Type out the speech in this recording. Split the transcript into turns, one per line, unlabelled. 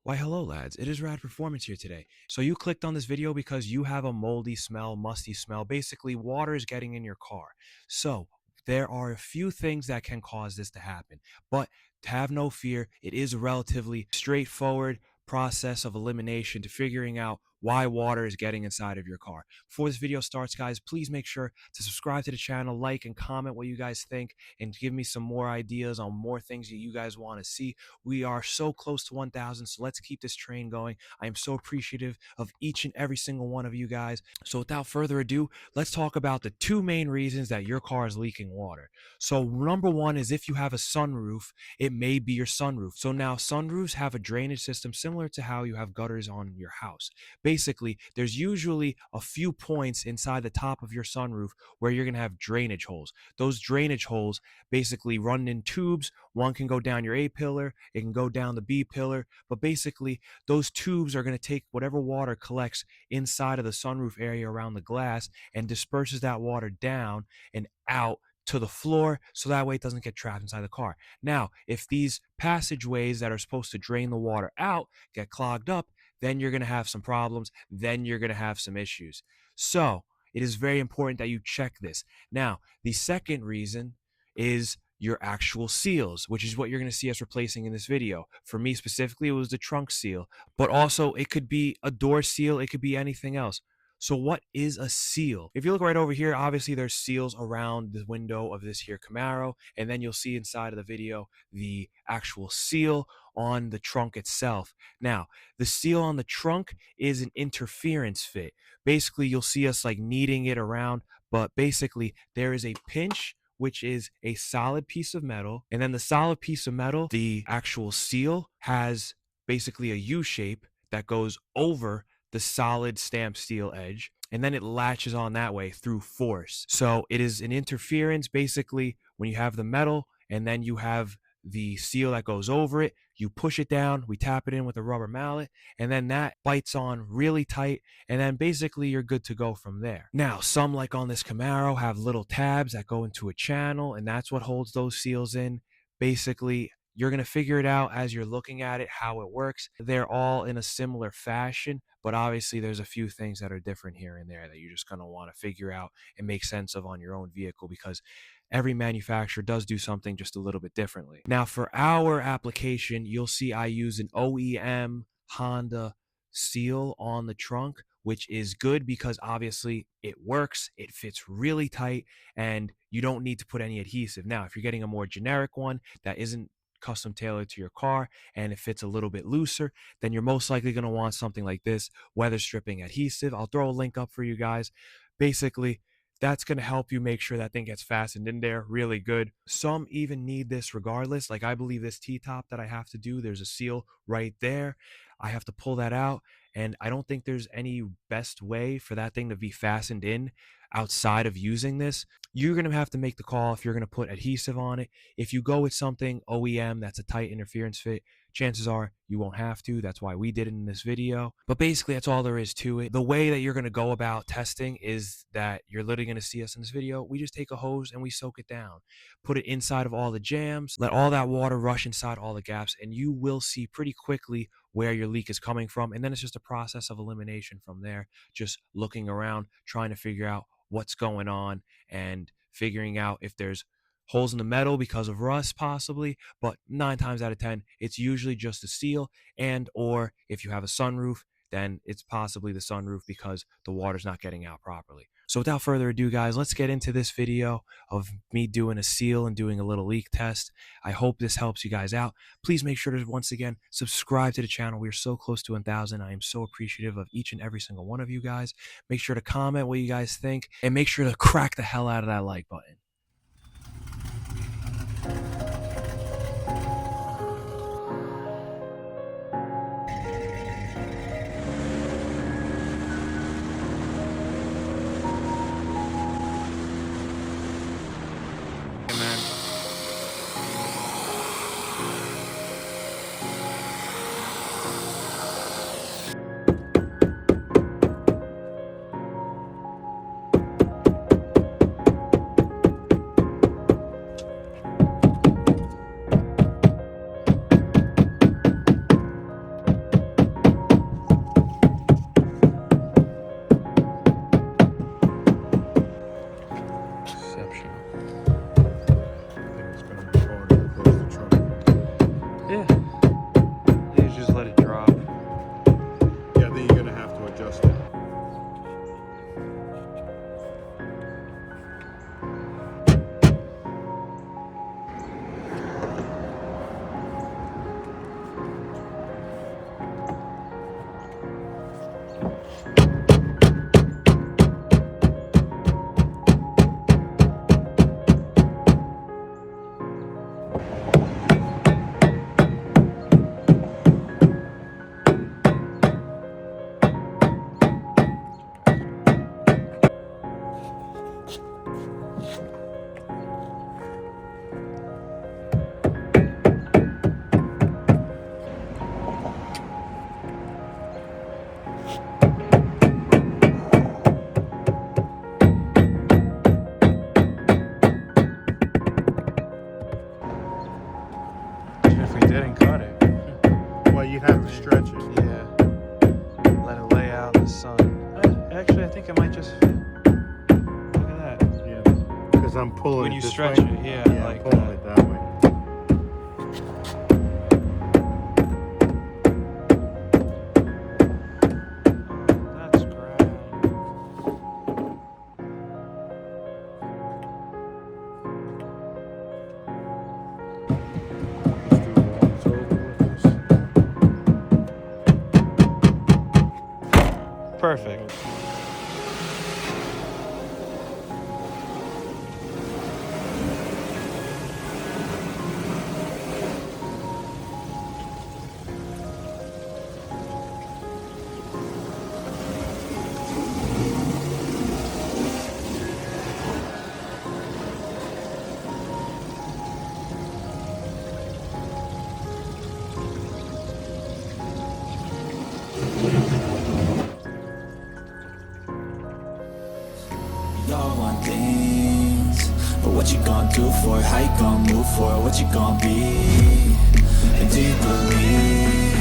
Why, hello, lads. It is Rad Performance here today. So, you clicked on this video because you have a moldy smell, musty smell. Basically, water is getting in your car. So, there are a few things that can cause this to happen. But have no fear, it is a relatively straightforward process of elimination to figuring out why water is getting inside of your car. Before this video starts, guys, please make sure to subscribe to the channel, like, and comment what you guys think, and give me some more ideas on more things that you guys want to see. We are so close to 1,000, so let's keep this train going. I am so appreciative of each and every single one of you guys. So without further ado, let's talk about the two main reasons that your car is leaking water. So number one is if you have a sunroof, it may be your sunroof. So now sunroofs have a drainage system similar to how you have gutters on your house. Basically, there's usually a few points inside the top of your sunroof where you're going to have drainage holes. Those drainage holes basically run in tubes. One can go down your A pillar, it can go down the B pillar, but basically those tubes are going to take whatever water collects inside of the sunroof area around the glass and disperses that water down and out to the floor, so that way it doesn't get trapped inside the car. Now, if these passageways that are supposed to drain the water out get clogged up, then you're going to have some problems, then you're going to have some issues. So it is very important that you check this. Now, the second reason is your actual seals, which is what you're going to see us replacing in this video. For me specifically, it was the trunk seal, but also it could be a door seal, it could be anything else. So what is a seal? If you look right over here, obviously there's seals around the window of this here Camaro, and then you'll see inside of the video the actual seal on the trunk itself. Now, the seal on the trunk is an interference fit. Basically, you'll see us like kneading it around, but basically there is a pinch, which is a solid piece of metal. And then the solid piece of metal, the actual seal, has basically a U shape that goes over the solid stamped steel edge. And then it latches on that way through force. So it is an interference basically when you have the metal and then you have the seal that goes over it. You push it down, we tap it in with a rubber mallet, and then that bites on really tight, and then basically you're good to go from there. Now, some, like on this Camaro, have little tabs that go into a channel, and that's what holds those seals in. Basically, you're going to figure it out as you're looking at it, how it works. They're all in a similar fashion, but obviously there's a few things that are different here and there that you're just going to want to figure out and make sense of on your own vehicle, because every manufacturer does do something just a little bit differently. Now, for our application, you'll see I use an OEM Honda seal on the trunk, which is good because obviously it works, it fits really tight, and you don't need to put any adhesive. Now, if you're getting a more generic one that isn't custom tailored to your car and it fits a little bit looser, then you're most likely going to want something like this, weather stripping adhesive. I'll throw a link up for you guys. Basically, that's going to help you make sure that thing gets fastened in there really good. Some even need this regardless. Like I believe this T-top that I have to do, there's a seal right there. I have to pull that out, and I don't think there's any best way for that thing to be fastened in outside of using this. You're going to have to make the call if you're going to put adhesive on it. If you go with something OEM that's a tight interference fit, chances are you won't have to. That's why we did it in this video. But basically, that's all there is to it. The way that you're going to go about testing is that you're literally going to see us in this video. We just take a hose and we soak it down, put it inside of all the jams, let all that water rush inside all the gaps, and you will see pretty quickly where your leak is coming from. And then it's just a process of elimination from there, just looking around, trying to figure out what's going on and figuring out if there's holes in the metal because of rust possibly, but 9 times out of 10 it's usually just a seal, and or if you have a sunroof, then it's possibly the sunroof because the water's not getting out properly. So without further ado, guys, let's get into this video of me doing a seal and doing a little leak test. I hope this helps you guys out. Please make sure to once again subscribe to the channel. We are so close to 1,000. I am so appreciative of each and every single one of you guys. Make sure to comment what you guys think, and make sure to crack the hell out of that like button.
you have to stretch it.
Yeah. Let it lay out in the sun. Actually, I think it might just. Look at that.
Yeah, because I'm pulling
When
it
you
this
stretch
way.
it, yeah,
Yeah,
like
I'm pulling it that way.
That's great.
Let's do it once over with this.
Perfect.
Y'all want things, but what you gonna do for it? How you gonna move for it? What you gonna be? And do you believe